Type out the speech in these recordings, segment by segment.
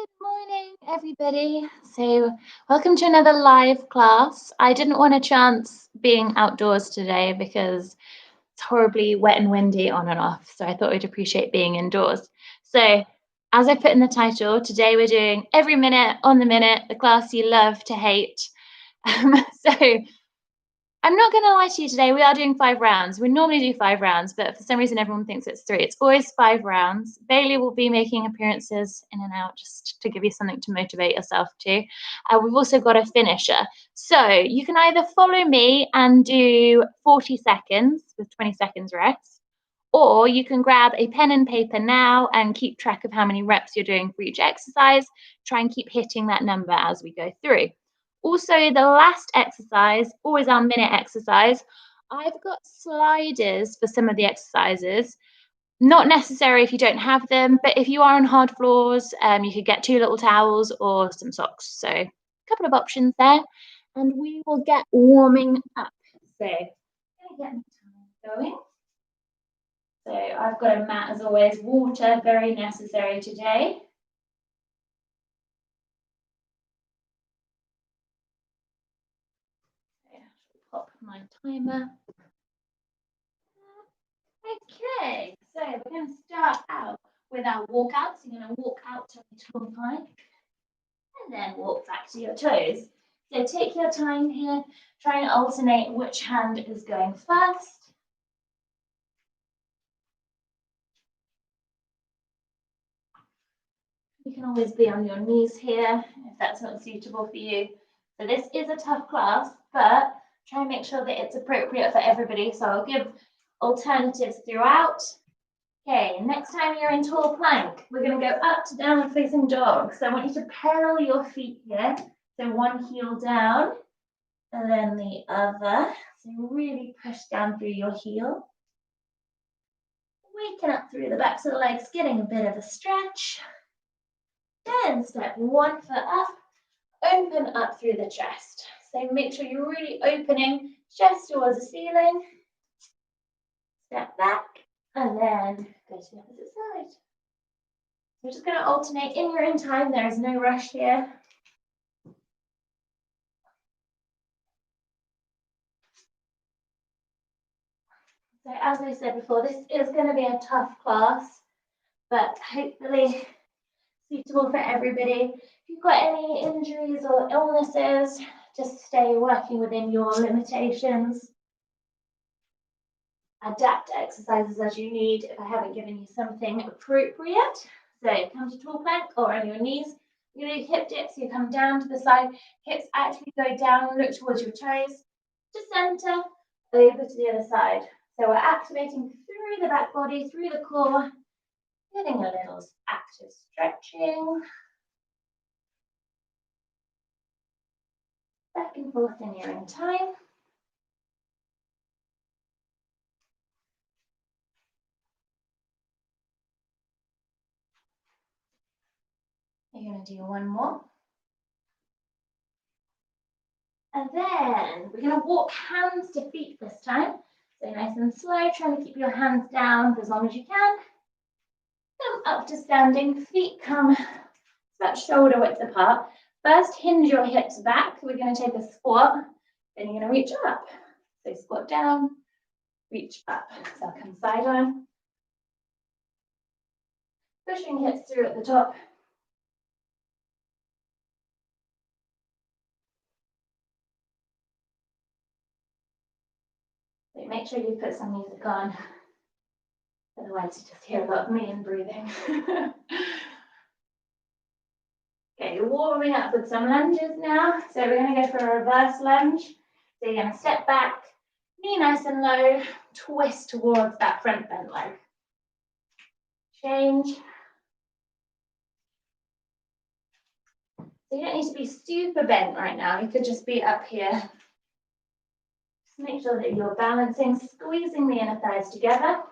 Good morning, everybody. So, welcome to another live class. I didn't want to chance being outdoors today because it's horribly wet and windy on and off. So, I thought we'd appreciate being indoors. So, as I put in the title, today we're doing every minute on the minute, the class you love to hate. So, I'm not going to lie to you today. We are doing 5 rounds. We normally do 5 rounds, but for some reason, everyone thinks it's 3. It's always 5 rounds. Bailey will be making appearances in and out just to give you something to motivate yourself to. We've also got a finisher. So you can either follow me and do 40 seconds with 20 seconds rest, or you can grab a pen and paper now and keep track of how many reps you're doing for each exercise. Try and keep hitting that number as we go through. Also, the last exercise, always our minute exercise, I've got sliders for some of the exercises. Not necessary if you don't have them, but if you are on hard floors, you could get 2 little towels or some socks. So a couple of options there, and we will get warming up. So gonna get the time going. So I've got a mat as always, water, very necessary today. Pop my timer. Okay, so we're going to start out with our walkouts. You're going to walk out to the tall plank and then walk back to your toes. So take your time here, try and alternate which hand is going first. You can always be on your knees here if that's not suitable for you. So this is a tough class, but try and make sure that it's appropriate for everybody. So I'll give alternatives throughout. Okay, next time you're in tall plank, we're going to go up to downward facing dog. So I want you to pedal your feet here. So one heel down and then the other. So really push down through your heel. Waking up through the backs of the legs, getting a bit of a stretch. Then step 1 foot up, open up through the chest. So make sure you're really opening chest towards the ceiling. Step back. And then go to the opposite side. We're just going to alternate in your own time. There is no rush here. So as I said before, this is going to be a tough class, but hopefully suitable for everybody. If you've got any injuries or illnesses, just stay working within your limitations. Adapt exercises as you need if I haven't given you something appropriate. So come to tall plank or on your knees. You're going to do hip dips, you come down to the side, hips actually go down, look towards your toes, to center, over to the other side. So we're activating through the back body, through the core, getting a little active stretching. Back and forth in your own time. You're going to do one more. And then we're going to walk hands to feet this time. So nice and slow, trying to keep your hands down for as long as you can. Come up to standing, feet come about shoulder width apart. First, hinge your hips back. We're going to take a squat, then you're going to reach up. So squat down, reach up. So I'll come side on. Pushing hips through at the top. So make sure you put some music on. Otherwise, you just hear a lot of me and breathing. Okay, you're warming up with some lunges now. So we're going to go for a reverse lunge. So you're going to step back, knee nice and low, twist towards that front bent leg. Change. So you don't need to be super bent right now. You could just be up here. Just make sure that you're balancing, squeezing the inner thighs together.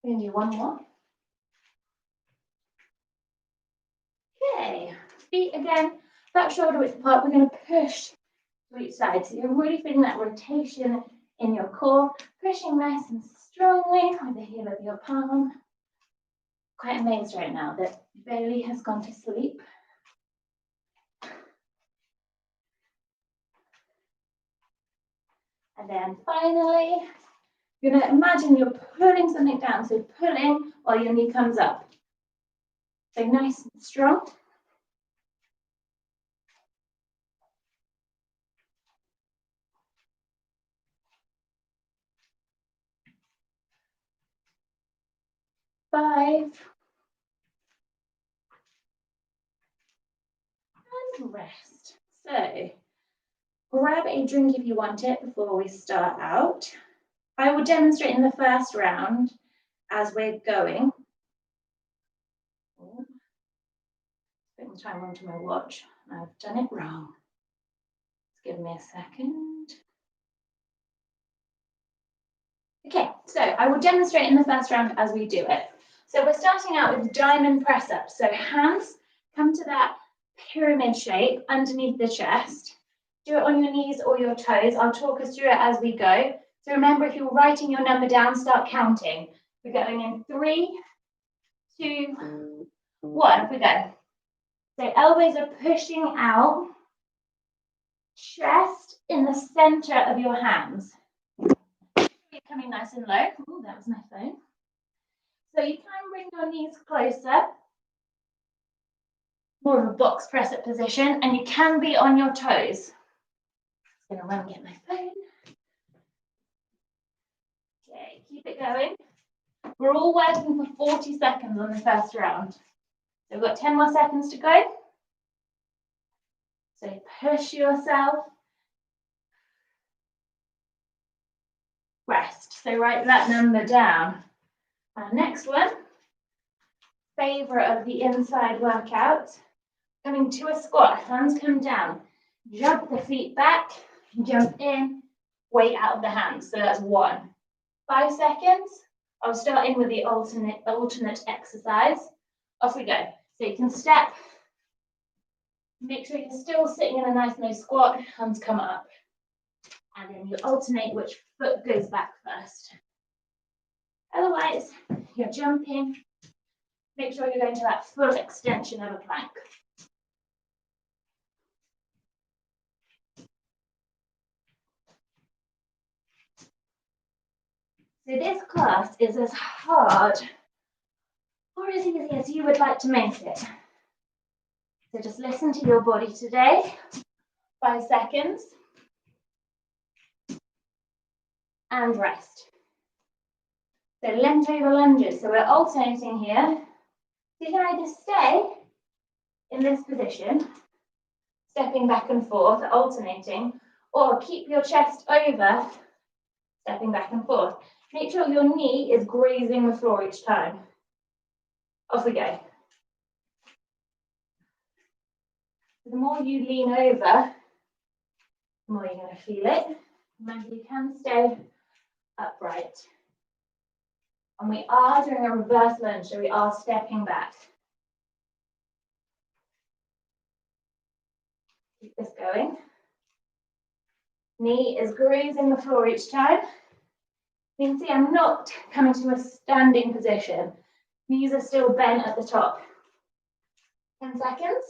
We're going to do one more. Okay, feet again, back shoulder width apart. We're going to push to each side. So you're really feeling that rotation in your core, pushing nice and strongly with the heel of your palm. Quite amazed right now that Bailey has gone to sleep. And then finally, you're going to imagine you're pulling something down. So pulling while your knee comes up. So nice and strong. Five. And rest. So grab a drink if you want it before we start out. I will demonstrate in the first round as we're going. Putting the time onto my watch. I've done it wrong. Just give me a second. Okay, so I will demonstrate in the first round as we do it. So we're starting out with diamond press ups. So hands come to that pyramid shape underneath the chest. Do it on your knees or your toes. I'll talk us through it as we go. So remember, if you're writing your number down, start counting. We're going in 3, 2, 1. Off we go. So elbows are pushing out, chest in the center of your hands. You're coming nice and low. Oh, that was my phone. So you can bring your knees closer, more of a box press up position, and you can be on your toes. I'm gonna run and get my phone. Okay, keep it going. We're all working for 40 seconds on the first round. So we've got 10 more seconds to go. So push yourself. Rest. So write that number down. Our next one, favorite of the inside workout, coming to a squat. Hands come down. Jump the feet back, jump in, weight out of the hands. So that's 1. 5 seconds. I'll start in with the alternate exercise. Off we go. So you can step. Make sure you're still sitting in a nice low squat. Hands come up. And then you alternate which foot goes back first. Otherwise, you're jumping. Make sure you're going to that full extension of a plank. So this class is as hard or as easy as you would like to make it. So just listen to your body today. 5 seconds. And rest. So lent over lunges. So we're alternating here. So you can either stay in this position, stepping back and forth, alternating, or keep your chest over, stepping back and forth. Make sure your knee is grazing the floor each time. Off we go. The more you lean over, the more you're going to feel it. Remember, you can stay upright. And we are doing a reverse lunge, so we are stepping back. Keep this going. Knee is grazing the floor each time. You can see I'm not coming to a standing position. Knees are still bent at the top. 10 seconds.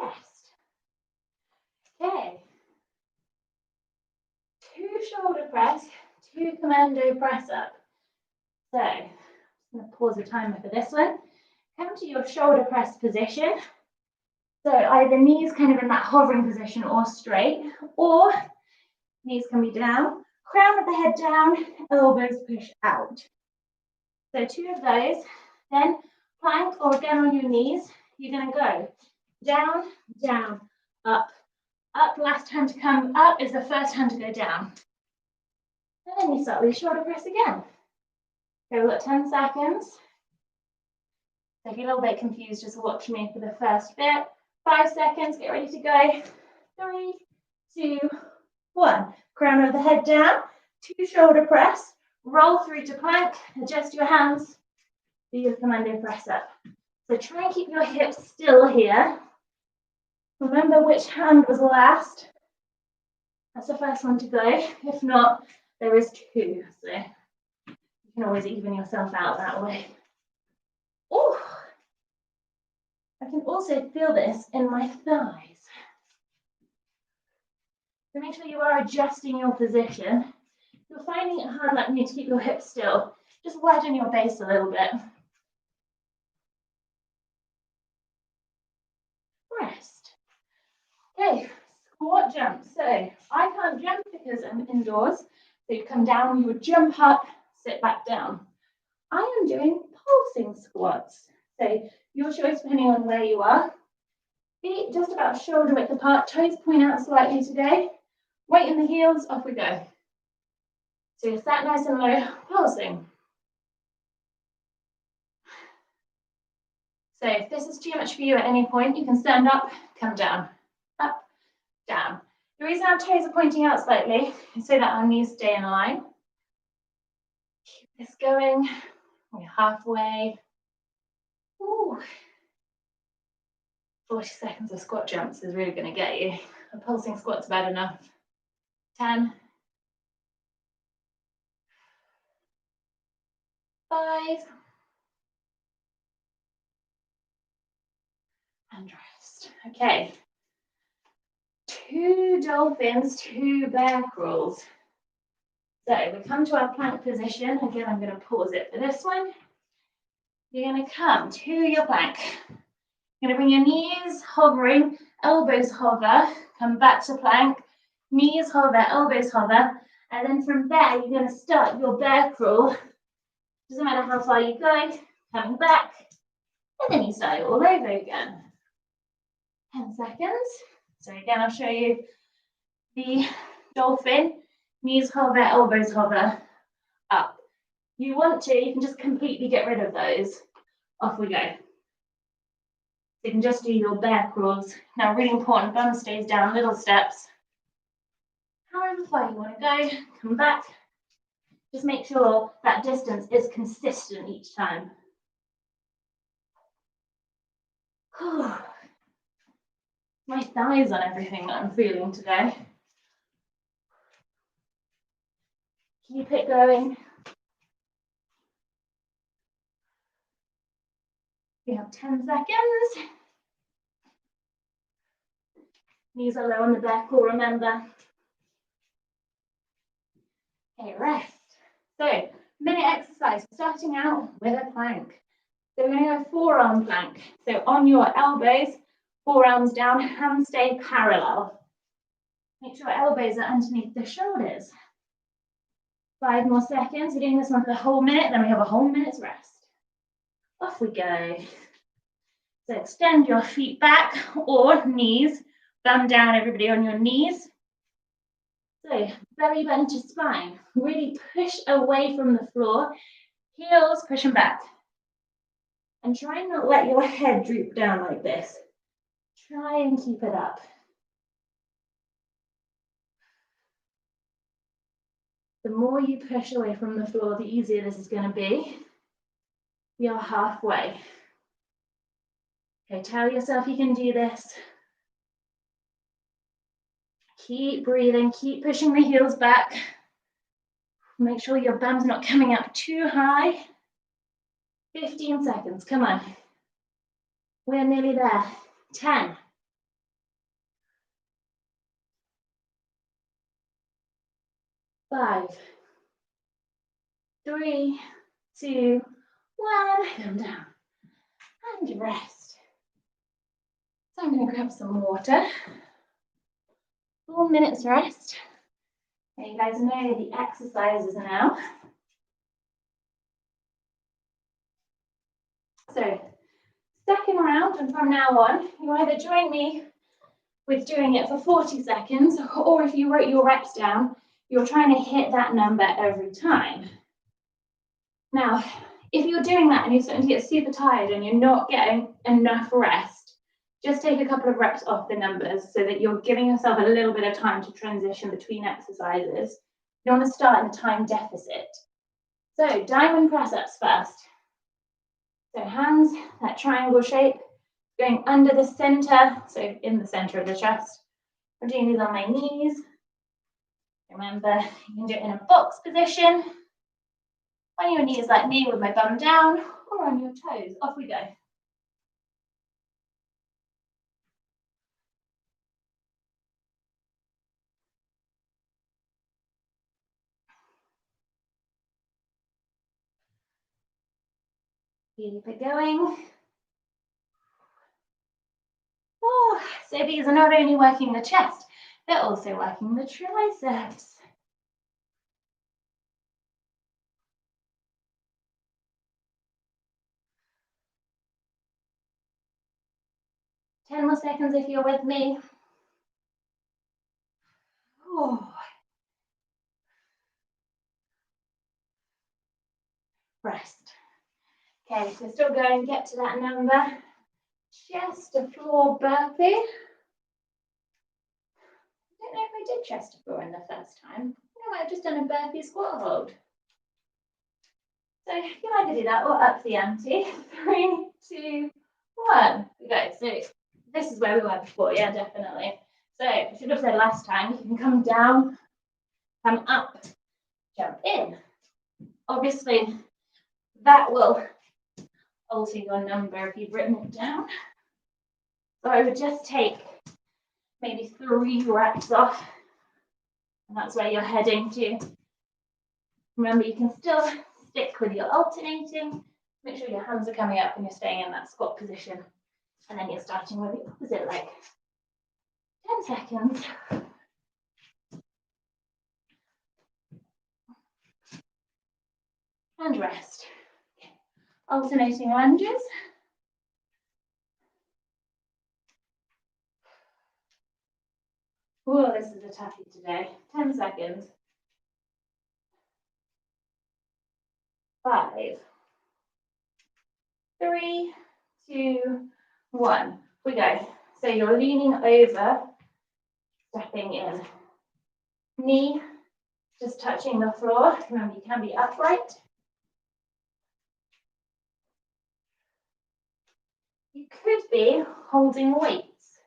Rest. Okay. 2 shoulder press, 2 commando press up. So, I'm just going to pause the timer for this one. Come to your shoulder press position. So either knees kind of in that hovering position or straight, or knees can be down, crown of the head down, elbows push out. So 2 of those, then plank or again on your knees, you're going to go down, down, up, up. Last time to come up is the first time to go down. And then you start with your shoulder press again. Okay, we've got 10 seconds. So if you're a little bit confused, just watch me for the first bit. 5 seconds, get ready to go. 3, 2, 1. Crown of the head down, 2 shoulder press, roll through to plank, adjust your hands, do your commando press up. So try and keep your hips still here. Remember which hand was last. That's the first one to go. If not, there is two. So you can always even yourself out that way. Oh, I can also feel this in my thighs. So make sure you are adjusting your position. If you're finding it hard like me to keep your hips still, just widen your base a little bit. Rest. Okay, squat jump. So I can't jump because I'm indoors. So you come down, you would jump up, sit back down. I am doing pulsing squats. So your choice depending on where you are. Feet just about shoulder width apart, toes point out slightly today. Weight in the heels, off we go. So you're sat nice and low, pulsing. So if this is too much for you at any point, you can stand up, come down, up, down. The reason our toes are pointing out slightly is so that our knees stay in line. Keep this going. We're halfway. Ooh. 40 seconds of squat jumps is really going to get you. A pulsing squat's bad enough. 10. 5. And rest. Okay. 2 dolphins, 2 bear crawls. So we come to our plank position. Again, I'm going to pause it for this one. You're going to come to your plank. You're going to bring your knees hovering, elbows hover, come back to plank, knees hover, elbows hover, and then from there, you're going to start your bear crawl. Doesn't matter how far you go, coming back, and then you start it all over again. 10 seconds. So again, I'll show you the dolphin, knees hover, elbows hover, up. You want to, you can just completely get rid of those. Off we go. So you can just do your bear crawls. Now, really important, bum stays down, little steps. However far you want to go, come back. Just make sure that distance is consistent each time. My thighs on everything that I'm feeling today. Keep it going. We have 10 seconds. Knees are low on the back, or remember. Okay, rest. So, minute exercise, starting out with a plank. So we're going to go forearm plank. So on your elbows, forearms down, hands stay parallel. Make sure elbows are underneath the shoulders. 5 more seconds. We're doing this one for the whole minute, then we have a whole minute's rest. Off we go. So extend your feet back or knees. Bum down, everybody on your knees. So belly button to spine. Really push away from the floor. Heels pushing back. And try and not let your head droop down like this. Try and keep it up. The more you push away from the floor, the easier this is going to be. We are halfway. Okay, tell yourself you can do this. Keep breathing, keep pushing the heels back. Make sure your bum's not coming up too high. 15 seconds, come on. We're nearly there. 10. 5. 3, 2, 1. Come down. And rest. So I'm going to grab some water. 4 minutes rest. Okay, you guys know the exercises now. So, second round, and from now on, you either join me with doing it for 40 seconds, or if you wrote your reps down, you're trying to hit that number every time. Now, if you're doing that and you're starting to get super tired and you're not getting enough rest, just take a couple of reps off the numbers so that you're giving yourself a little bit of time to transition between exercises. You don't want to start in a time deficit. So, diamond press-ups first. So hands, that triangle shape, going under the center, so in the center of the chest. I'm doing these on my knees. Remember, you can do it in a box position, on your knees like me with my bum down, or on your toes. Off we go. Keep it going. Oh, so these are not only working the chest, they're also working the triceps. Ten more seconds if you're with me. Oh. Rest. Okay, so still going, get to that number. Chest to floor burpee. I don't know if I did chest to floor in the first time. I might have just done a burpee squat hold. So you can either do that or up the ante. 3, 2, 1. Okay, so this is where we were before, yeah, definitely. So I should have said last time, you can come down, come up, jump in. Obviously, that will alter your number if you've written it down. So I would just take maybe 3 reps off, and that's where you're heading to. Remember, you can still stick with your alternating. Make sure your hands are coming up and you're staying in that squat position. And then you're starting with the opposite leg. 10 seconds. And rest. Okay. Alternating lunges. Oh, this is a toughie today. 10 seconds. 5, 3, 2, 1. We go. So you're leaning over, stepping in. Knee just touching the floor. Remember, you can be upright. You could be holding weights.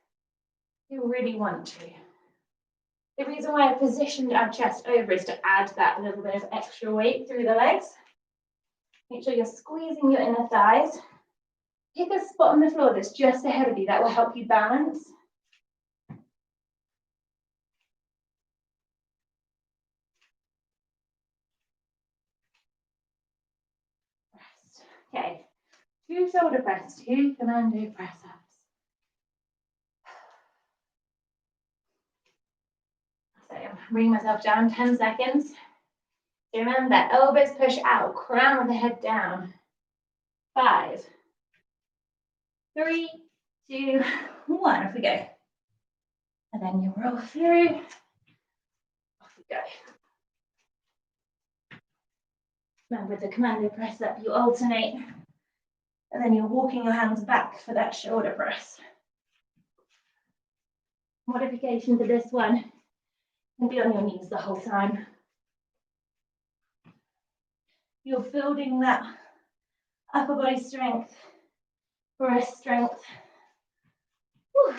You really want to. The reason why I positioned our chest over is to add that little bit of extra weight through the legs. Make sure you're squeezing your inner thighs. Pick a spot on the floor that's just ahead of you. That will help you balance. Rest. Okay. 2 shoulder press, 2 commando press ups. So I'm bringing myself down 10 seconds. So remember, elbows push out, crown of the head down. 5, 3, 2, 1. Off we go. And then you roll through. Off we go. Remember, with the commando press up, you alternate. And then you're walking your hands back for that shoulder press. Modification to this one. And be on your knees the whole time. You're building that upper body strength, breast strength. Whew.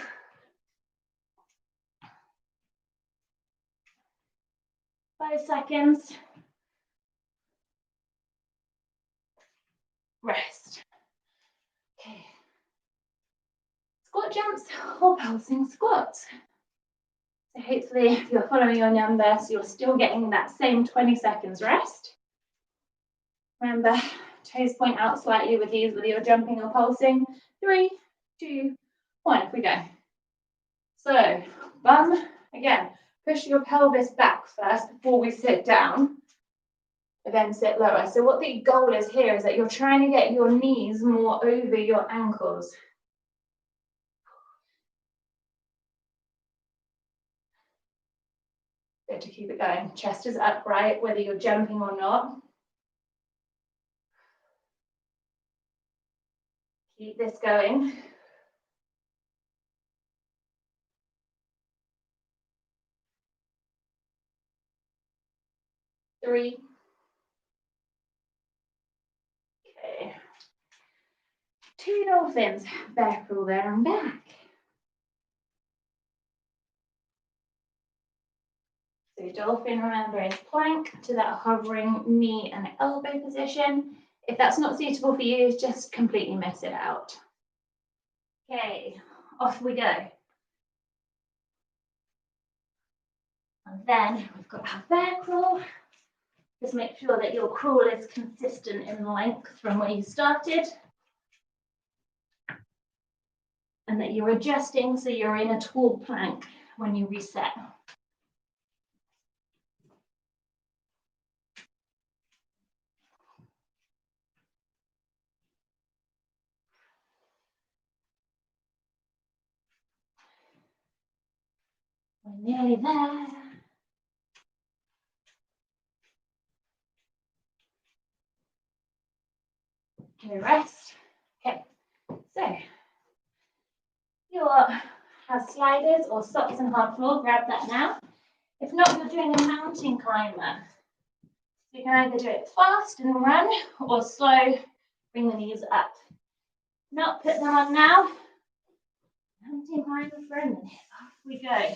5 seconds. Rest. Okay. Squat jumps or pulsing squats. So hopefully if you're following your number, so you're still getting that same 20 seconds rest. Remember, toes point out slightly with these, whether you're jumping or pulsing. 3, 2, 1, off we go. So, bum, again, push your pelvis back first before we sit down, and then sit lower. So what the goal is here is that you're trying to get your knees more over your ankles. Good to keep it going. Chest is upright, whether you're jumping or not. Keep this going. 3. Okay. 2 dolphins, bear crawl there and back. So dolphin, remember, is plank to that hovering knee and elbow position. If that's not suitable for you, just completely miss it out. Okay, off we go. And then we've got our bear crawl. Just make sure that your crawl is consistent in length from where you started. And that you're adjusting so you're in a tall plank when you reset. We're nearly there. Okay, rest. Okay, so you have sliders or socks and hard floor, grab that now. If not, you're doing a mountain climber. So you can either do it fast and run or slow, bring the knees up. Not put them on now. Mountain climber for a minute. Off we go.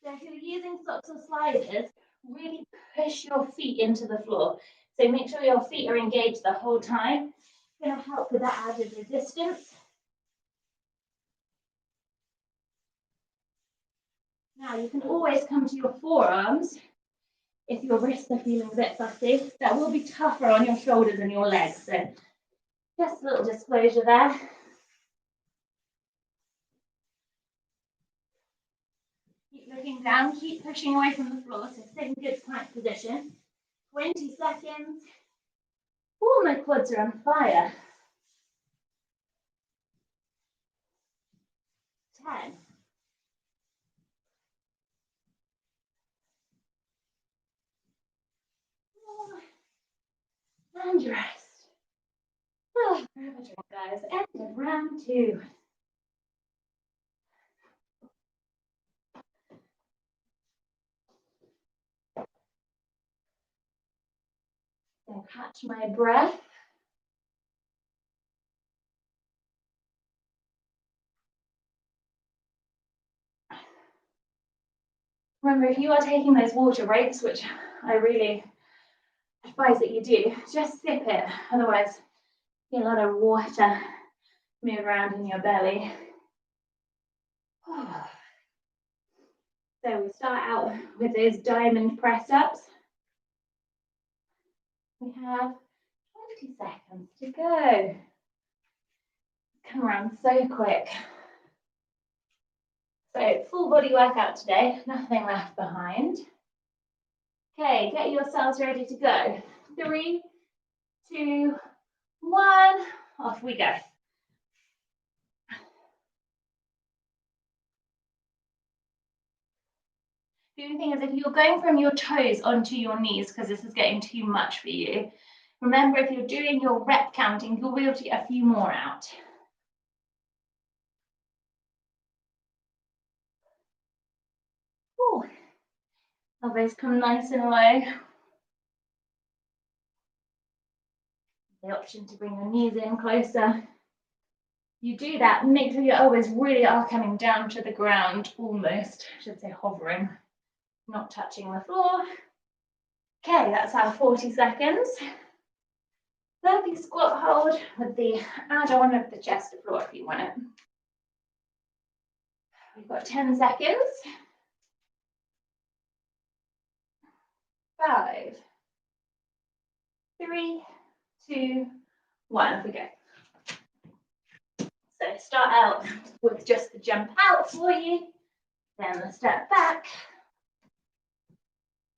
So if you're using socks or sliders, really push your feet into the floor. So make sure your feet are engaged the whole time. It's going to help with that added resistance. Now you can always come to your forearms if your wrists are feeling a bit fussy. That will be tougher on your shoulders and your legs. So just a little disclosure there. Keep looking down, keep pushing away from the floor. So stay in good plank position. 20 seconds. Oh, my quads are on fire. 10. And rest. Oh, grab a drink, guys. End of round 2. Then catch my breath. Remember, if you are taking those water breaks, which I really advise that you do, just sip it. Otherwise, you get a lot of water move around in your belly. So we start out with those diamond press ups. We have 20 seconds to go. Come around so quick. So full body workout today, nothing left behind. Okay, get yourselves ready to go. 3, 2, 1, off we go. The only thing is, if you're going from your toes onto your knees, because this is getting too much for you, remember if you're doing your rep counting, you'll be able to get a few more out. Ooh. Elbows come nice and low. The option to bring your knees in closer. You do that, make sure your elbows really are coming down to the ground, almost, I should say hovering, not touching the floor. Okay, that's our 40 seconds. Burpee squat hold with the add-on of the chest to floor if you want it. We've got 10 seconds. 5, 3, 2, 1, off we go. So start out with just the jump out for you, then the step back.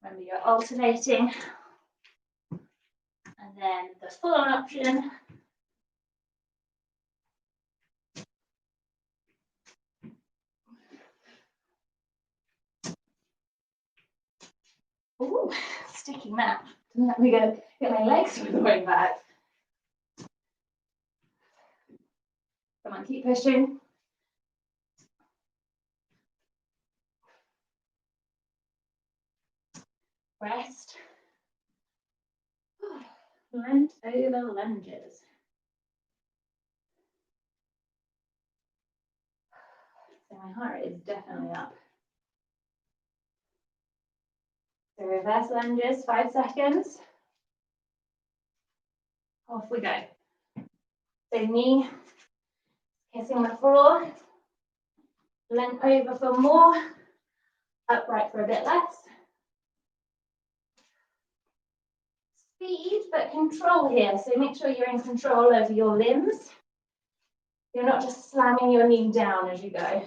Remember you're alternating. And then the full on option. Ooh, sticky mat. Let me go get my legs all the way back. Come on, keep pushing. Rest. Bent over lunges. So my heart rate is definitely up. So reverse lunges, 5 seconds. Off we go. So knee kissing the floor, leant over for more, upright for a bit less. Speed, but control here. So make sure you're in control over your limbs. You're not just slamming your knee down as you go.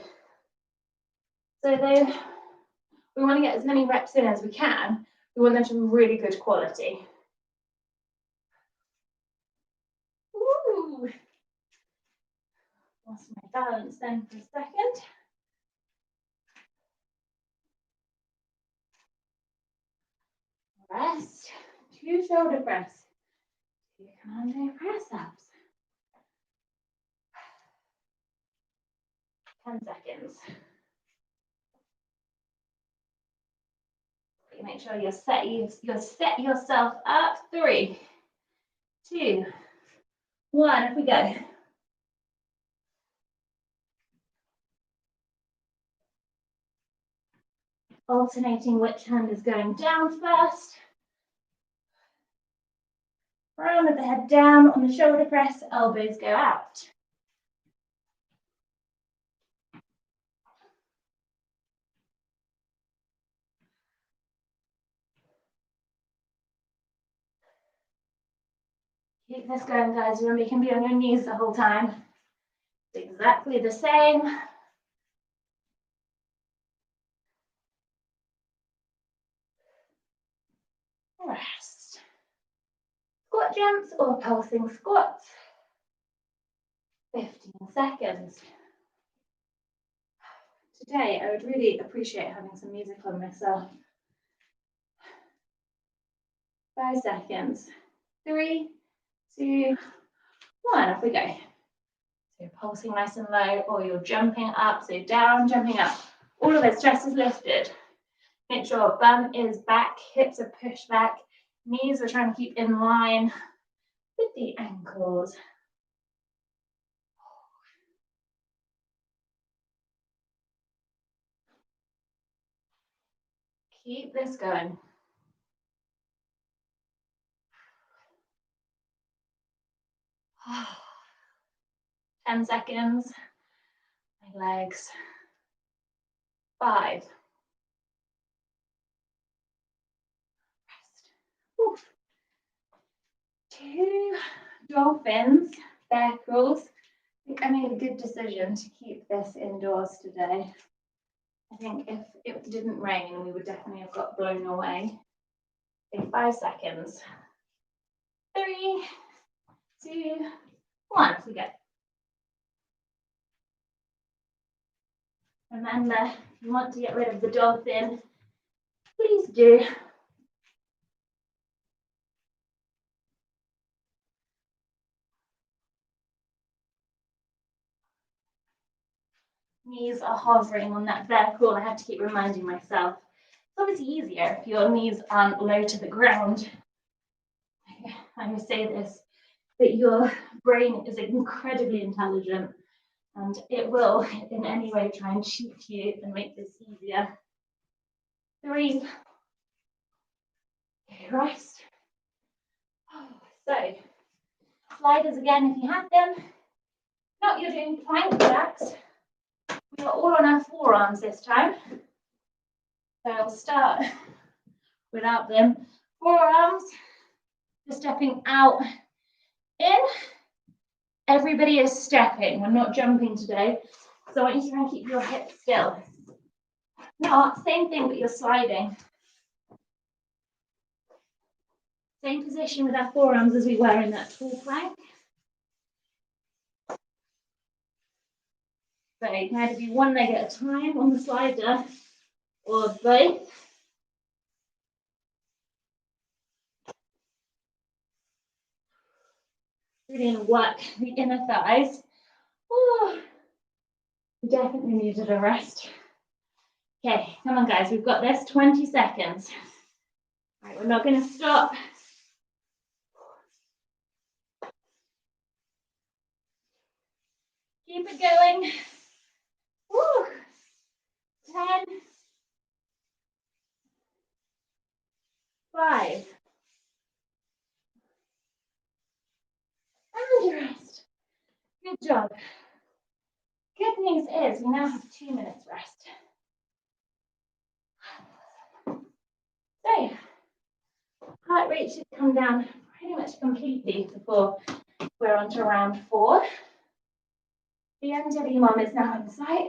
So though we want to get as many reps in as we can, we want them to be really good quality. Ooh. Lost my balance then for a second. Rest. 2 shoulder press. 2 commando press ups. 10 seconds. You make sure you set yourself up. 3, 2, 1. If we go. Alternating which hand is going down first. Round with the head down on the shoulder press, elbows go out. Keep this going, guys. Remember, you can be on your knees the whole time. It's exactly the same. Rest. Squat jumps or pulsing squats. 15 seconds. Today, I would really appreciate having some music on myself. 5 seconds. 3, 2, 1. Off we go. So you're pulsing nice and low, or you're jumping up, so down, jumping up. All of it, stress is lifted. Make sure bum is back, hips are pushed back, knees are trying to keep in line with the ankles. Keep this going. 10 seconds. My legs. 5. Rest. 2 dolphins, bear crawls. I think I made a good decision to keep this indoors today. I think if it didn't rain, we would definitely have got blown away. In 5 seconds. 3, 2, 1. We go. Remember, if you want to get rid of the dolphin, please do. Knees are hovering on that bear crawl. I have to keep reminding myself. It's obviously easier if your knees aren't low to the ground. I always say this, that your brain is incredibly intelligent and it will in any way try and cheat you and make this easier. 3, rest. So, sliders again if you have them. If not, you're doing plank jacks. We are all on our forearms this time. So I'll start without them. Forearms, just stepping out, in. Everybody is stepping. We're not jumping today. So I want you to try and keep your hips still. No, same thing, but you're sliding. Same position with our forearms as we were in that tall plank. So you can either be one leg at a time on the slider or both. Really going to work the inner thighs. Oh, definitely needed a rest. Okay, come on guys, we've got this, 20 seconds. All right, we're not going to stop Keep it going. Woo. 10, 5, and rest. Good job. Good news is we now have 2 minutes rest. So, heart rate should come down pretty much completely before we're on to round 4. The end of EMOM is now in sight.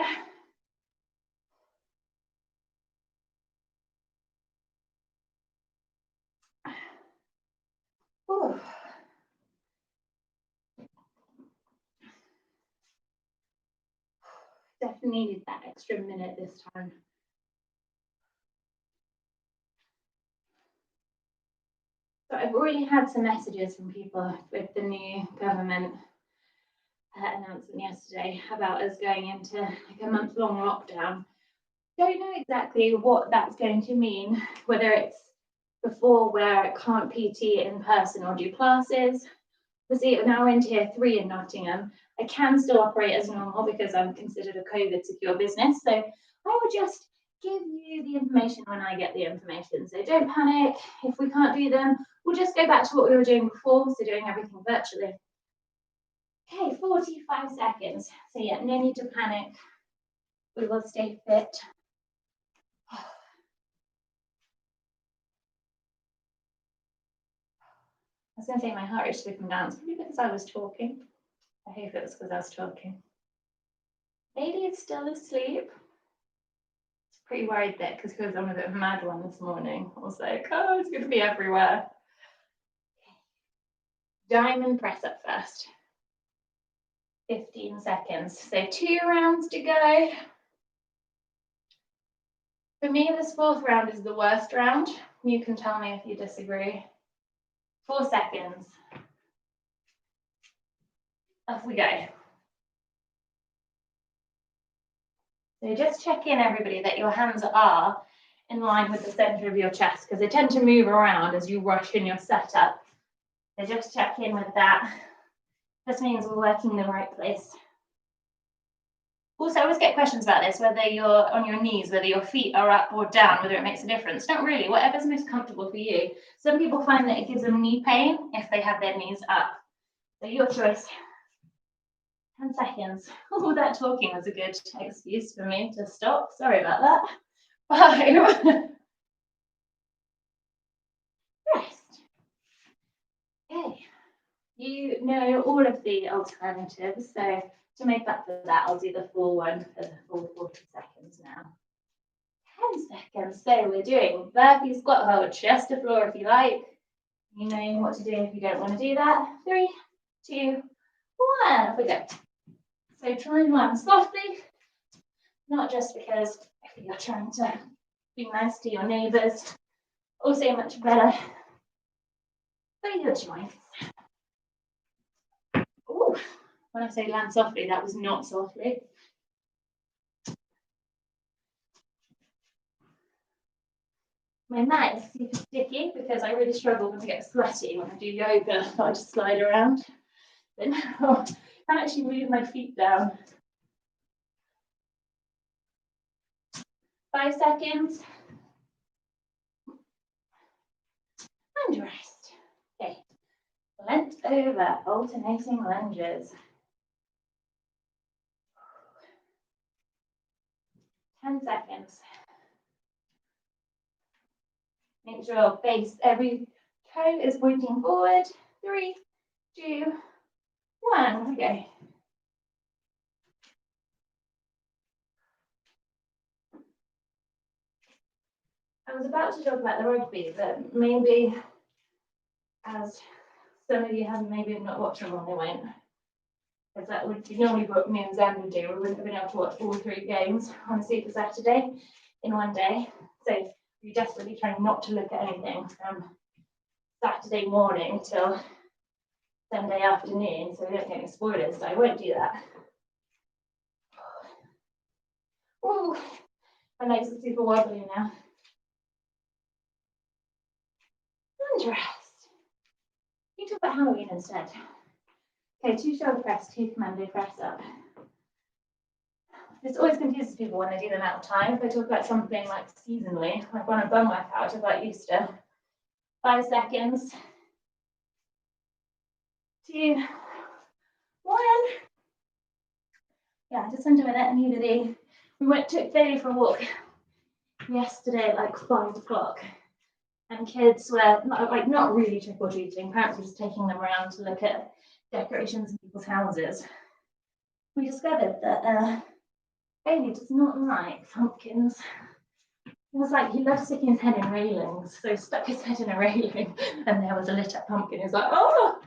Ooh. Definitely needed that extra minute this time. So I've already had some messages from people with the new government announcement yesterday about us going into like a month-long lockdown. Don't know exactly what that's going to mean, whether it's before where it can't PT in person or do classes. Obviously, now we're in tier 3 in Nottingham. I can still operate as normal because I'm considered a COVID secure business. So I will just give you the information when I get the information. So don't panic. If we can't do them, we'll just go back to what we were doing before, so doing everything virtually. Okay, 45 seconds. So yeah, no need to panic. We will stay fit. I was going to say my heart rate should come down. It's probably because I was talking. I hope it was because I was talking. Lady is still asleep. Pretty worried that because he was on a bit of a mad one this morning. I was like, oh, it's going to be everywhere. Diamond press up first. 15 seconds. So 2 rounds to go. For me, this 4th round is the worst round. You can tell me if you disagree. 4 seconds. Off we go. So just check in, everybody, that your hands are in line with the center of your chest because they tend to move around as you rush in your setup. So just check in with that. This means we're working in the right place. Also, I always get questions about this, whether you're on your knees, whether your feet are up or down, whether it makes a difference. Not really, whatever's most comfortable for you. Some people find that it gives them knee pain if they have their knees up. So your choice. 10 seconds. Oh, that talking was a good excuse for me to stop. Sorry about that. 5. Rest. Okay. You know all of the alternatives, so to make up for that, I'll do the full one for the full 40 seconds now. 10 seconds. So we're doing burpee squat hold, chest to floor if you like. You know what to do if you don't want to do that. 3, 2, 1. Off we go. So try and land softly, not just because you're trying to be nice to your neighbours, also much better for your joints. Ooh, when I say land softly, that was not softly. My mat is super sticky because I really struggle when I get sweaty when I do yoga. So I just slide around. But now I can't actually move my feet down. 5 seconds. And rest. Okay. Bent over, alternating lunges. 10 seconds. Make sure base, every toe is pointing forward. 3, 2, 1. Okay. I was about to talk about the rugby, but maybe as some of you have maybe not watched them on, they won't. Because that would normally what me and Zen would do. We wouldn't have been able to watch all 3 games on a Super Saturday in one day. So you're desperately trying not to look at anything from Saturday morning till Sunday afternoon, so we don't get any spoilers. So I won't do that. Ooh, my legs are super wobbly now. And rest. You talk about Halloween instead. Okay, 2 shoulder press, 2 commando press up. this always confuses people when they do them out of time. If I talk about something like seasonally, like when I bum workout, I talk about Easter. 5 seconds. 2, 1. Yeah, just under that nudity. We took Bailey for a walk yesterday at like 5 o'clock. And kids were not really trick or treating. Parents were just taking them around to look at decorations in people's houses. We discovered that Bailey does not like pumpkins. It was like he loved sticking his head in railings, so he stuck his head in a railing, and there was a lit up pumpkin. He was like, oh!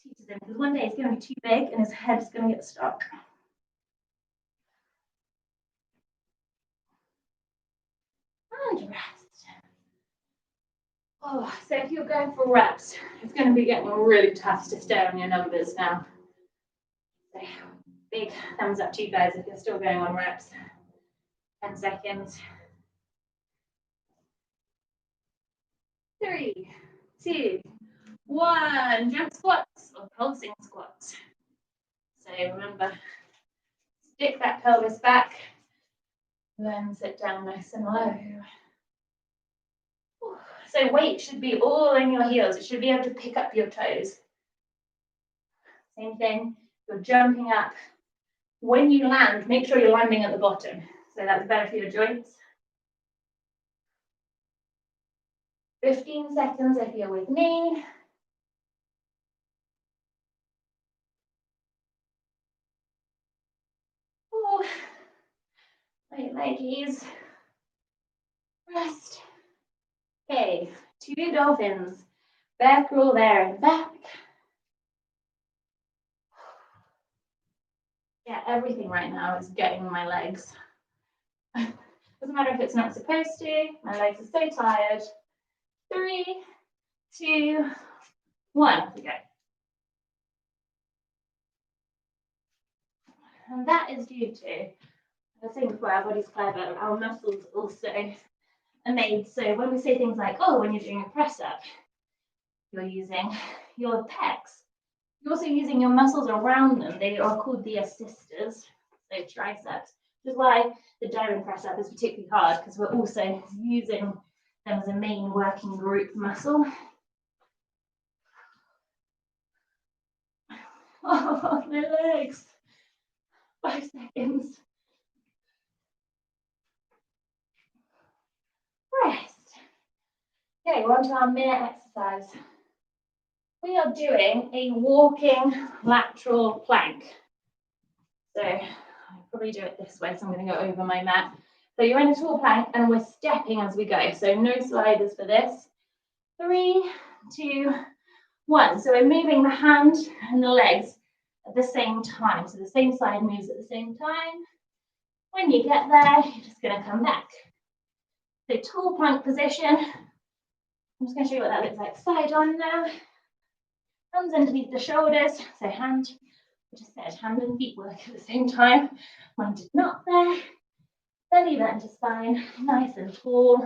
Teaches him because one day it's going to be too big and his head's going to get stuck. And rest. Oh, so if you're going for reps, it's going to be getting really tough to stay on your numbers now. So big thumbs up to you guys if you're still going on reps. 10 seconds. 3, 2, 1. Jump squats or pulsing squats. So remember, stick that pelvis back, then sit down nice and low. So weight should be all in your heels. It should be able to pick up your toes. Same thing, you're jumping up. When you land, make sure you're landing at the bottom. So that's better for your joints. 15 seconds if you're with me. Oh, light leggies. Rest. Okay, 2 dolphins. Back roll there and back. Yeah, everything right now is getting my legs. Doesn't matter if it's not supposed to. My legs are so tired. 3, 2, 1. Off we go. And that is due to, I was saying before, our body's clever, our muscles also are made. So when we say things like, oh, when you're doing a press up, you're using your pecs. You're also using your muscles around them. They are called the assisters, so triceps, which is why the diamond press up is particularly hard, because we're also using them as a main working group muscle. Oh, my legs. 5 seconds. Rest. Okay, we're on to our minute exercise. We are doing a walking lateral plank. So I'll probably do it this way, so I'm going to go over my mat. So you're in a tall plank and we're stepping as we go. So no sliders for this. 3, 2, 1. So we're moving the hand and the legs at the same time. So the same side moves at the same time. When you get there, you're just going to come back. So tall plank position. I'm just going to show you what that looks like side on now. Hands underneath the shoulders. So hand, I just said hand and feet work at the same time. Mine did not there. Belly button to spine, nice and tall.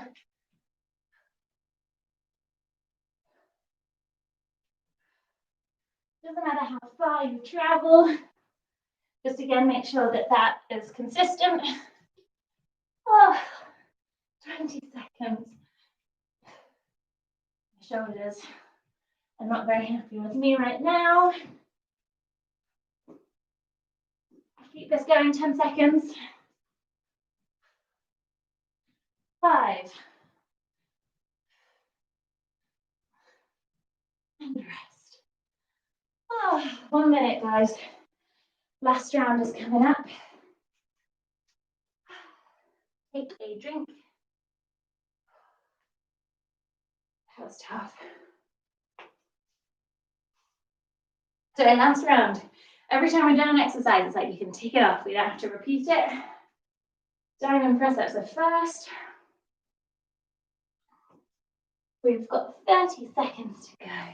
Doesn't matter how far you travel. Just again, make sure that that is consistent. Oh, 20 seconds. My shoulders are not very happy with me right now. Keep this going, 10 seconds. 5. And rest. Oh, 1 minute, guys. Last round is coming up. Take a drink. That was tough. So last round, every time we're done an exercise, it's like you can take it off. We don't have to repeat it. Diamond press ups are first. We've got 30 seconds to go.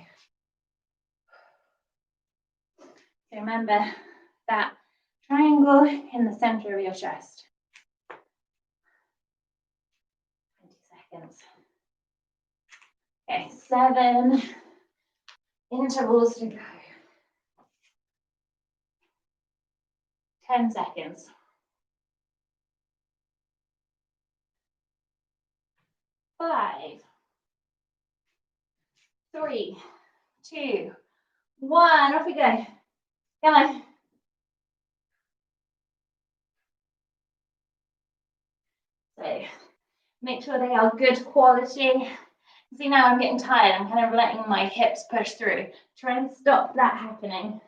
So remember that triangle in the center of your chest. 20 seconds. Okay, 7 intervals to go. 10 seconds. 5, 3, 2, 1. Off we go. Come on. So make sure they are good quality. See, now I'm getting tired. I'm kind of letting my hips push through. Try and stop that happening.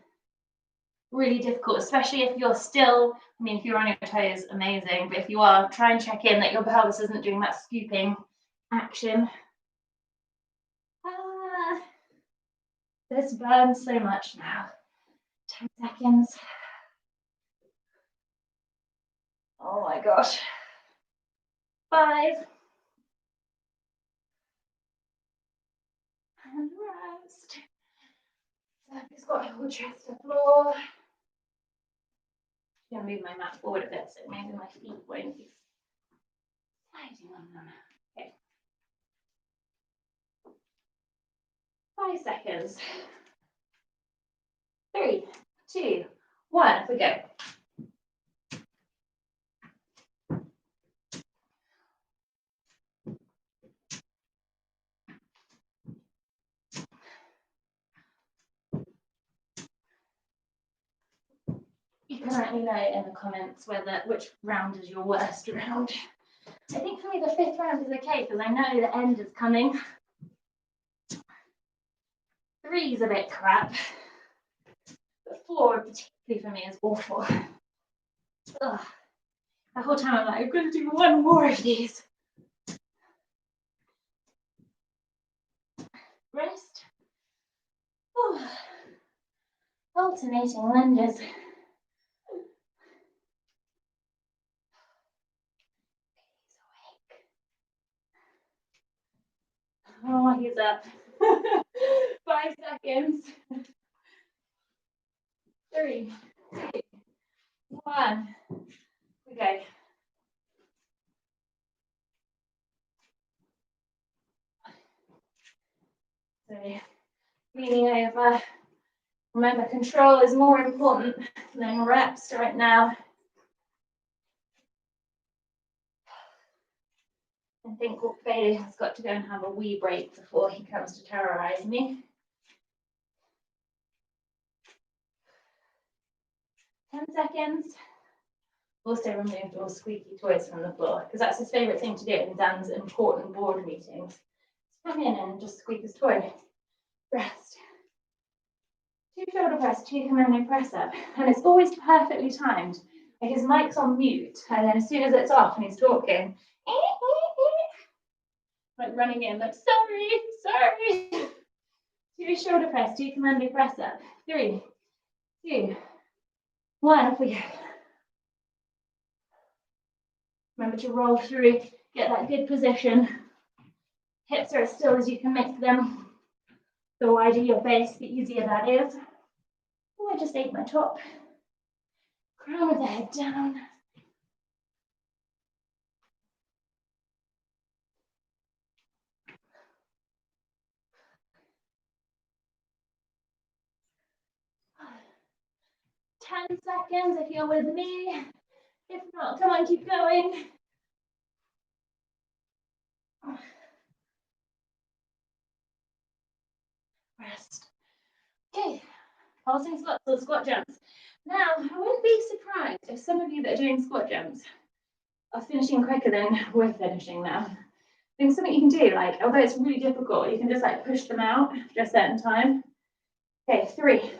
Really difficult, especially if you're still, I mean, if you're on your toes, amazing. But if you are, try and check in that your pelvis isn't doing that scooping action. This burns so much now. 10 seconds. Oh my gosh. 5. And rest. It's got a whole chest to floor. I'm going to move my mat forward a bit so maybe my feet won't be sliding on them. Okay. 5 seconds. 3, 2, 1. Off we go. You can let me know in the comments which round is your worst round. I think for me the 5th round is okay because I know the end is coming. 3 is a bit crap. But 4, particularly for me, is awful. Ugh. The whole time I'm like, I'm going to do one more of these. Rest. Oh. Alternating lunges. Oh, he's up. 5 seconds. 3, 2, 1. Okay. So, leaning over. Remember, control is more important than reps right now. I think Bailey has got to go and have a wee break before he comes to terrorize me. 10 seconds. Also removed all squeaky toys from the floor because that's his favourite thing to do in Dan's important board meetings. Come in and just squeak his toy. Rest. 2 shoulder press, 2 commando press up. And it's always perfectly timed. Like his mic's on mute, and then as soon as it's off and he's talking, like running in, like, sorry. 2 shoulder press, 2 commando press up. 3, 2, 1, off we go. Remember to roll through, get that good position. Hips are as still as you can make them. The wider your base, the easier that is. Oh, I just ate my top. Crown of the head down. Ten seconds if you're with me. If not, come on, keep going. Rest. Okay, pulsing squats or squat jumps. Now, I wouldn't be surprised if some of you that are doing squat jumps are finishing quicker than we're finishing now. I think something you can do, like, although it's really difficult, you can just like push them out for a certain time. Okay, 3,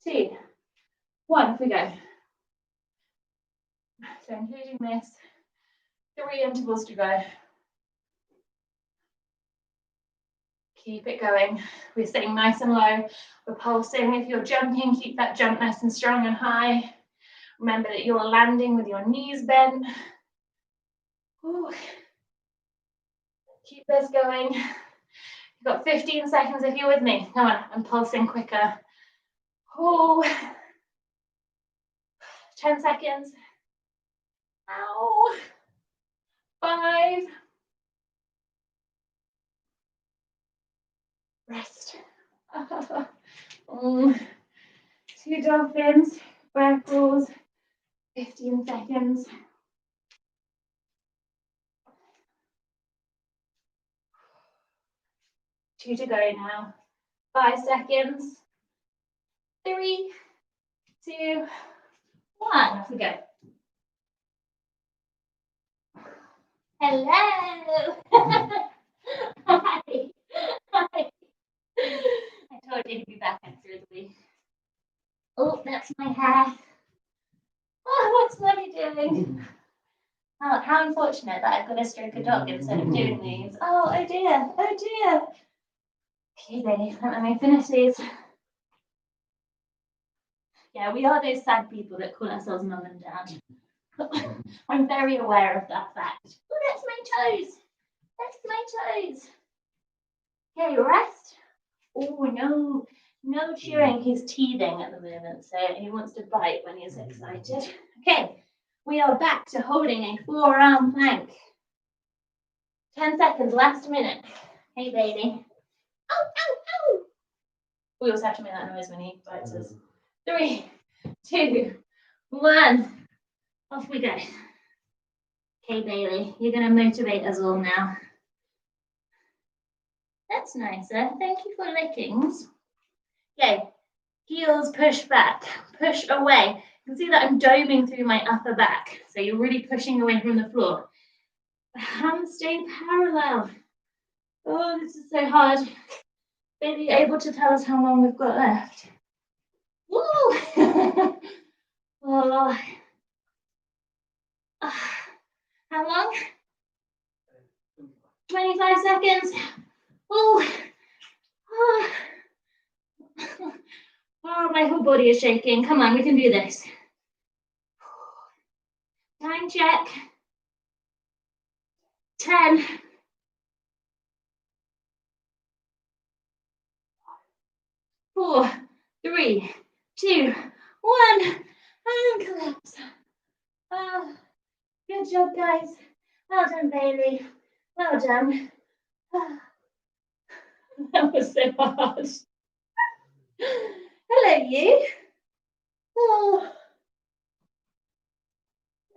2, 1, off we go. So including this, 3 intervals to go. Keep it going. We're sitting nice and low. We're pulsing. If you're jumping, keep that jump nice and strong and high. Remember that you're landing with your knees bent. Ooh. Keep this going. You've got 15 seconds if you're with me. Come on, I'm pulsing quicker. Ooh. 10 seconds. Ow. 5. Rest. 2 dolphins, back rolls, 15 seconds. 2 to go now. 5 seconds. 3, 2, 1. Off we go. Hello. Hi. Hi. I told you to be back after the week. Oh, that's my hair. Oh, what's Mommy doing? Oh, how unfortunate that I've got to stroke a dog instead of doing these. Oh dear. Oh dear. Okay, baby, let me finish these. Yeah, we are those sad people that call ourselves mum and dad. I'm very aware of that fact. Oh, that's my toes. That's my toes. Okay, rest. Oh, no chewing. He's teething at the moment, so he wants to bite when he's excited. Okay, we are back to holding a 4-arm plank. 10 seconds, last minute. Hey, baby. Ow, ow, ow. We also have to make that noise when he bites us. 3, 2, 1. Off we go. Okay, Bailey, you're going to motivate us all now. That's nicer. Thank you for lickings. Okay, heels push back, push away. You can see that I'm doming through my upper back. So you're really pushing away from the floor. The hands stay parallel. Oh, this is so hard. Baby, able to tell us how long we've got left? Woo! Oh. How long? 25 seconds. Oh. Oh, my whole body is shaking. Come on, we can do this. Time check. 10. 4, 3, 2, 1. And collapse. Oh, good job, guys. Well done, Bailey. Well done. Oh, that was so hard. Hello, you. Oh,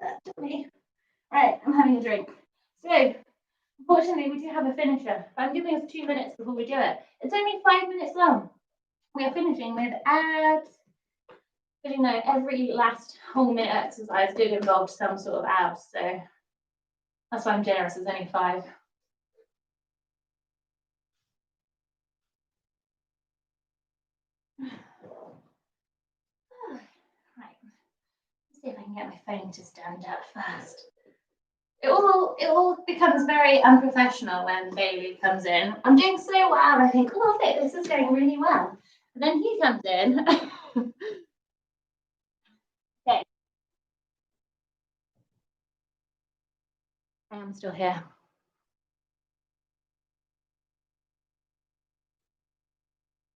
that took me. Right, I'm having a drink. So, unfortunately, we do have a finisher. I'm giving us 2 minutes before we do it. It's only 5 minutes long. We are finishing with abs. But you know, every last whole minute exercise did involve some sort of abs, so that's why I'm generous. It's only 5. Right. Let's see if I can get my phone to stand up first. It all becomes very unprofessional when Bailey comes in. I'm doing so well. I think, oh, look, this is going really well. And then he comes in. Okay. I am still here.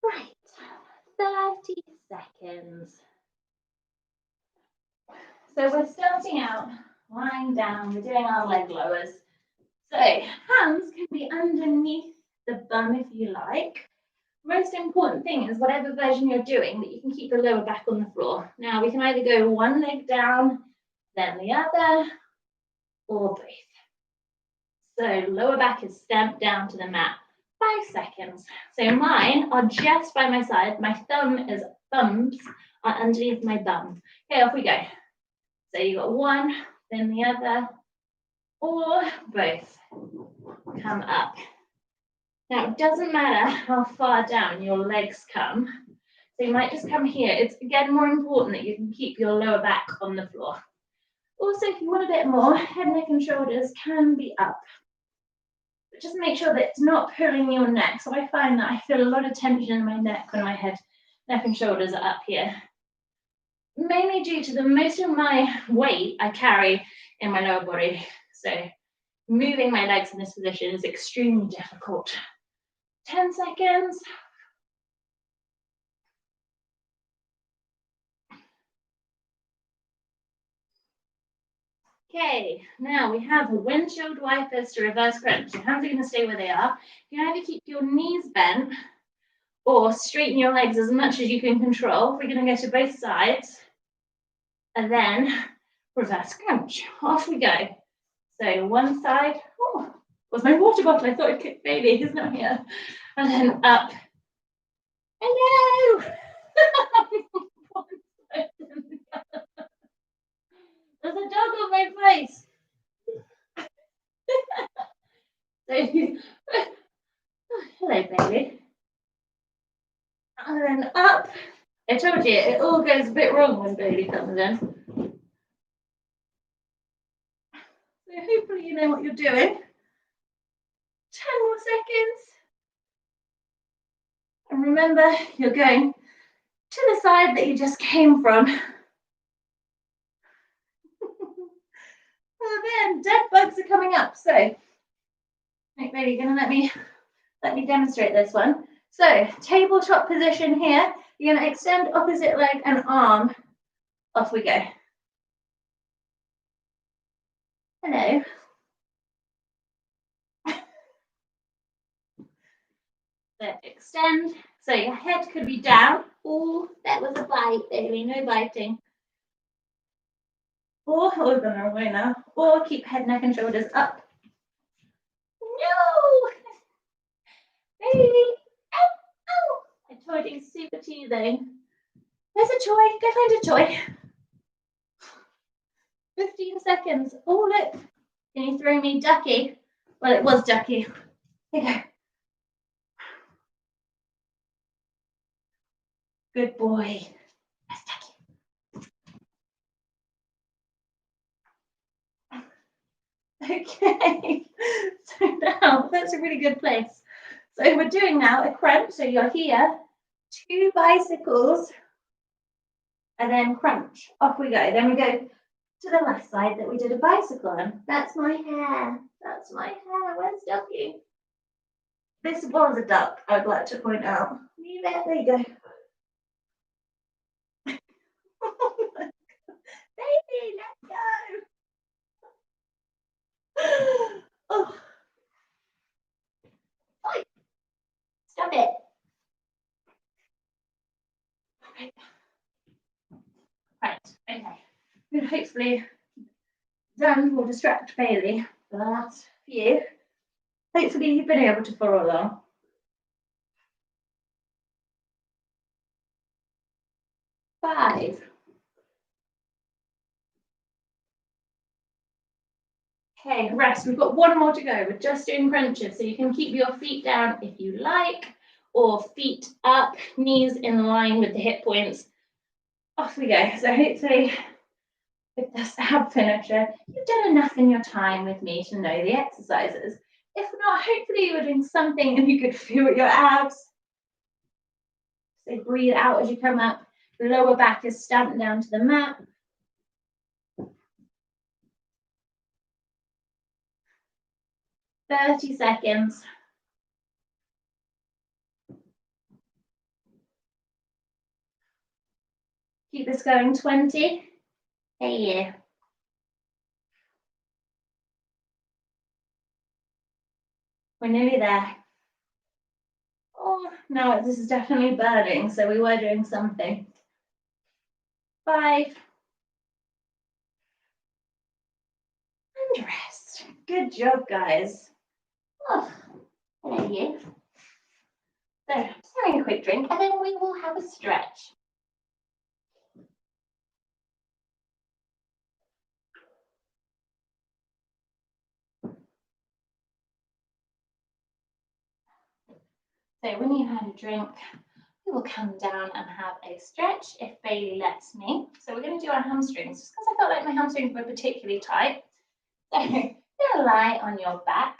Right. 30 seconds. So we're starting out lying down. We're doing our leg lowers. So hands can be underneath the bum if you like. Most important thing is whatever version you're doing, that you can keep the lower back on the floor. Now we can either go one leg down, then the other, or both. So lower back is stamped down to the mat. 5 seconds. So mine are just by my side. My thumbs are underneath my bum. Okay, off we go. So you got one, then the other, or both. Come up. Now, it doesn't matter how far down your legs come. So you might just come here. It's, again, more important that you can keep your lower back on the floor. Also, if you want a bit more, head, neck, and shoulders can be up. But just make sure that it's not pulling your neck. So I find that I feel a lot of tension in my neck when my head, neck, and shoulders are up here. Mainly due to the most of my weight I carry in my lower body. So moving my legs in this position is extremely difficult. 10 seconds. Okay, now we have windshield wipers to reverse crunch. Your hands are going to stay where they are. You can either keep your knees bent or straighten your legs as much as you can control. We're going to go to both sides. And then reverse crunch. Off we go. So one side. Oh, was my water bottle? I thought I'd kick baby. He's not here. And then up. Hello. There's a dog on my face. So, hello, baby. And then up. I told you, it all goes a bit wrong when baby comes in. So hopefully you know what you're doing. 10 more seconds. And remember, you're going to the side that you just came from. Oh man, dead bugs are coming up. So, right, baby, you're gonna let me demonstrate this one. So, tabletop position here. You're gonna extend opposite leg and arm. Off we go. Hello. So extend. So your head could be down. Oh, that was a bite, baby. No biting. Or hold on our way now. Or keep head, neck, and shoulders up. No, baby. Ow, ow. I told you, it's super teasing. There's a toy. Go find a toy. 15 seconds. Oh, look. Can you throw me ducky? Well, it was ducky. Here you go. Good boy. That's ducky. Okay. So now, that's a really good place. So we're doing now a crunch. So you're here, 2 bicycles, and then crunch. Off we go. Then we go to the left side that we did a bicycle on. That's my hair. That's my hair. Where's Ducky? This was a duck, I'd like to point out. Leave it. There you go. Baby, let's go. Oh. Oi. Stop it. Okay. Right, okay. Good, hopefully done will distract Bailey for the last few. Hopefully you've been able to follow along. 5. Okay, rest. We've got one more to go. We're just doing crunches, so you can keep your feet down if you like, or feet up, knees in line with the hip points. Off we go. So hopefully with this ab finisher, you've done enough in your time with me to know the exercises. If not, hopefully you were doing something and you could feel your abs. So breathe out as you come up. Lower back is stamped down to the mat. 30 seconds. Keep this going, 20. Hey, yeah. We're nearly there. Oh, no, this is definitely burning, so we were doing something. 5. And rest. Good job, guys. Oh, hello, you. So, just having a quick drink, and then we will have a stretch. So when you've had a drink, we will come down and have a stretch if Bailey lets me. So we're going to do our hamstrings, just because I felt like my hamstrings were particularly tight. So you're going to lie on your back.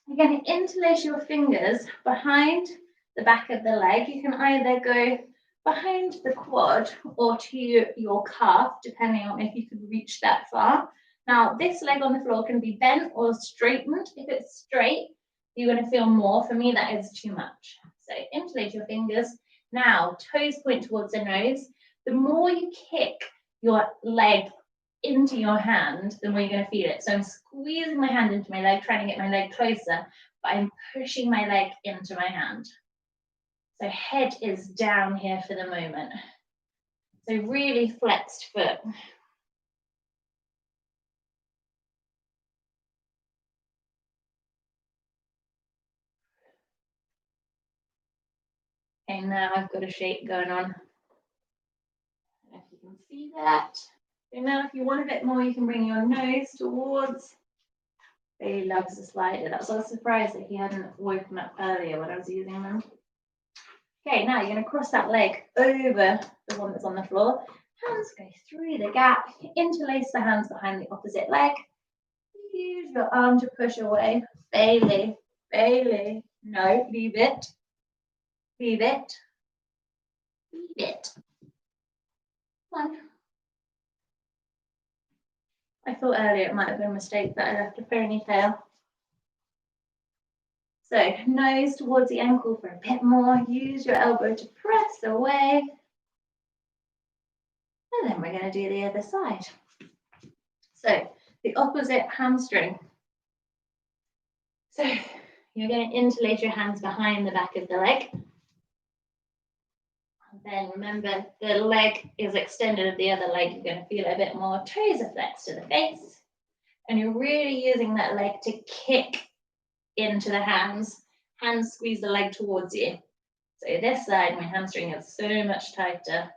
You're going to interlace your fingers behind the back of the leg. You can either go behind the quad or to your calf, depending on if you can reach that far. Now, this leg on the floor can be bent or straightened. If it's straight, you're going to feel more. For me, that is too much. So interlace your fingers. Now, toes point towards the nose. The more you kick your leg into your hand, the more you're going to feel it. So I'm squeezing my hand into my leg, trying to get my leg closer, but I'm pushing my leg into my hand. So head is down here for the moment. So really flexed foot. Okay, now I've got a shape going on. I don't know if you can see that. So now if you want a bit more, you can bring your nose towards. He loves the slider. That's why I was surprised that he hadn't woken up earlier when I was using them. Okay, now you're going to cross that leg over the one that's on the floor. Hands go through the gap. Interlace the hands behind the opposite leg. Use your arm to push away. Bailey, Bailey. No, leave it. Leave it. Leave it. One. I thought earlier it might have been a mistake that I left a ponytail. So nose towards the ankle for a bit more. Use your elbow to press away. And then we're going to do the other side. So the opposite hamstring. So you're going to interlace your hands behind the back of the leg. And then remember, the leg is extended of the other leg. You're going to feel a bit more. Toes are flexed to the face. And you're really using that leg to kick into the hands. Hands squeeze the leg towards you. So this side, my hamstring is so much tighter.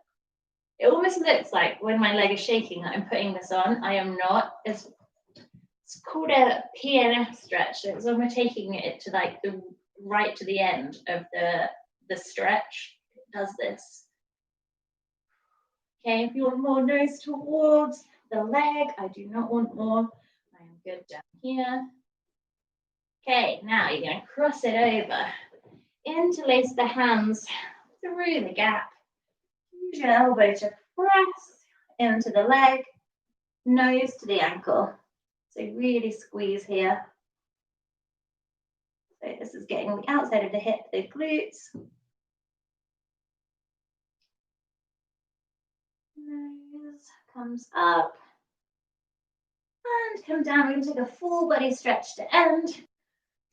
It almost looks like when my leg is shaking that I'm putting this on. I am not. It's called a PNF stretch. So it's when we're taking it to like the right to the end of the stretch. It does this. Okay, if you want more nose towards the leg, I do not want more. I am good down here. Okay, now you're going to cross it over. Interlace the hands through the gap. Use your elbow to press into the leg, nose to the ankle. So really squeeze here. So this is getting the outside of the hip, the glutes. Nose comes up and come down. We're going to take a full body stretch to end.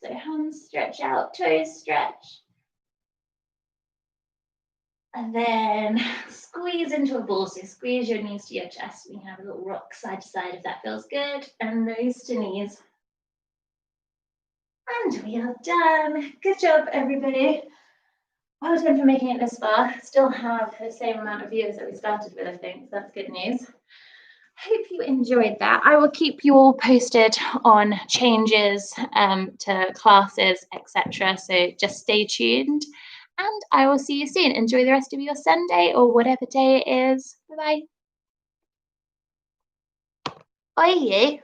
So hands stretch out, toes stretch. And then squeeze into a ball. So squeeze your knees to your chest. We have a little rock side to side if that feels good. And nose to knees. And we are done. Good job, everybody. Well done for making it this far. Still have the same amount of viewers that we started with, I think. So that's good news. Hope you enjoyed that. I will keep you all posted on changes to classes, etc. So just stay tuned. And I will see you soon. Enjoy the rest of your Sunday or whatever day it is. Bye-bye. Bye.